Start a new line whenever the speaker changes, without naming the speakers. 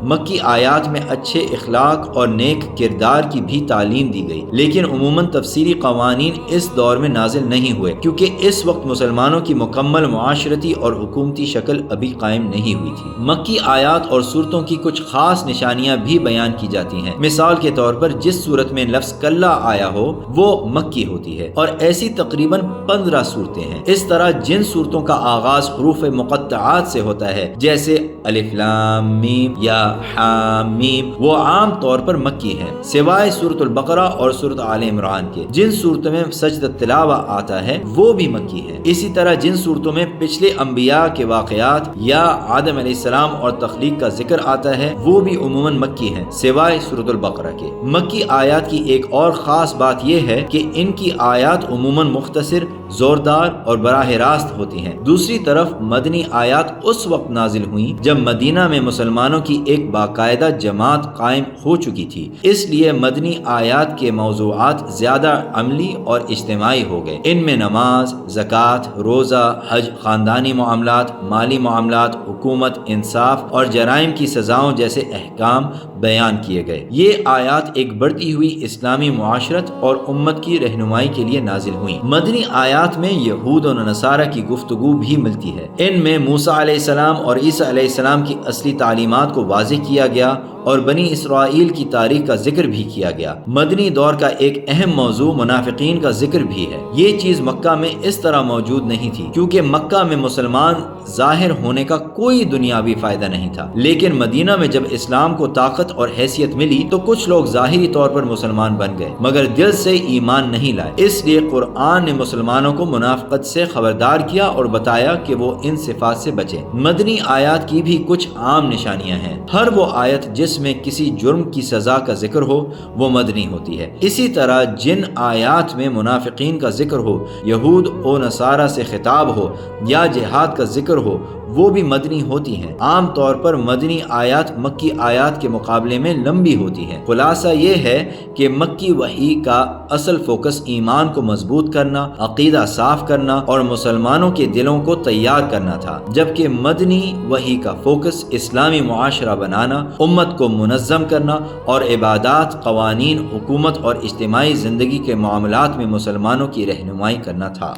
مکی آیات میں اچھے اخلاق اور نیک کردار کی بھی تعلیم دی گئی، لیکن عموماً تفصیلی قوانین اس دور میں نازل نہیں ہوئے کیونکہ اس وقت مسلمانوں کی مکمل معاشرتی اور حکومتی شکل ابھی قائم نہیں ہوئی تھی۔ مکی آیات اور صورتوں کی کچھ خاص نشانیاں بھی بیان کی جاتی ہیں۔ مثال کے طور پر جس صورت میں لفظ کلا آیا ہو وہ مکی ہوتی ہے، اور ایسی تقریباً 15 صورتیں ہیں۔ اس طرح جن صورتوں کا آغاز حروف مقطعات سے ہوتا ہے جیسے الف لام میم یا حامیم، وہ عام طور پر مکی ہیں سوائے سورۃ البقرہ اور سورۃ آل عمران کے۔ جن صورتوں میں سجدہ تلاوہ آتا ہے وہ بھی مکی ہیں۔ اسی طرح جن صورتوں میں پچھلے انبیاء کے واقعات یا آدم علیہ السلام اور تخلیق کا ذکر آتا ہے وہ بھی عموماً مکی ہیں سوائے سورۃ البقرہ کے۔ مکی آیات کی ایک اور خاص بات یہ ہے کہ ان کی آیات عموماً مختصر، زوردار اور براہ راست ہوتی ہیں۔ دوسری طرف مدنی آیات اس وقت نازل ہوئیں جب مدینہ میں مسلمانوں کی ایک باقاعدہ جماعت قائم ہو چکی تھی، اس لیے مدنی آیات کے موضوعات زیادہ عملی اور اجتماعی ہو گئے۔ ان میں نماز، زکوٰۃ، روزہ، حج، خاندانی معاملات، مالی معاملات، حکومت، انصاف اور جرائم کی سزاؤں جیسے احکام بیان کیے گئے۔ یہ آیات ایک بڑھتی ہوئی اسلامی معاشرت اور امت کی رہنمائی کے لیے نازل ہوئیں۔ مدنی آیات میں یہود و نصارہ کی گفتگو بھی ملتی ہے۔ ان میں موسیٰ علیہ السلام اور عیسیٰ علیہ السلام کی اصلی تعلیمات کو واضح کیا گیا اور بنی اسرائیل کی تاریخ کا ذکر بھی کیا گیا۔ مدنی دور کا ایک اہم موضوع منافقین کا ذکر بھی ہے۔ یہ چیز مکہ میں اس طرح موجود نہیں تھی کیونکہ مکہ میں مسلمان ظاہر ہونے کا کوئی دنیاوی فائدہ نہیں تھا، لیکن مدینہ میں جب اسلام کو طاقت اور حیثیت ملی تو کچھ لوگ ظاہری طور پر مسلمان بن گئے مگر دل سے ایمان نہیں لائے۔ اس لیے قرآن نے مسلمانوں کو منافقت سے خبردار کیا اور بتایا کہ وہ ان صفات سے بچیں۔ مدنی آیات کی بھی کچھ عام نشانیاں ہیں۔ ہر وہ آیت جس میں کسی جرم کی سزا کا ذکر ہو وہ مدنی ہوتی ہے۔ اسی طرح جن آیات میں منافقین کا ذکر ہو، یہود و نصارہ سے خطاب ہو یا جہاد کا ذکر ہو وہ بھی مدنی ہوتی ہیں۔ عام طور پر مدنی آیات مکی آیات کے مقابلے میں لمبی ہوتی ہیں۔ خلاصہ یہ ہے کہ مکی وحی کا اصل فوکس ایمان کو مضبوط کرنا، عقیدہ صاف کرنا اور مسلمانوں کے دلوں کو تیار کرنا تھا، جبکہ مدنی وحی کا فوکس اسلامی معاشرہ بنانا، امت کو منظم کرنا اور عبادات، قوانین، حکومت اور اجتماعی زندگی کے معاملات میں مسلمانوں کی رہنمائی کرنا تھا۔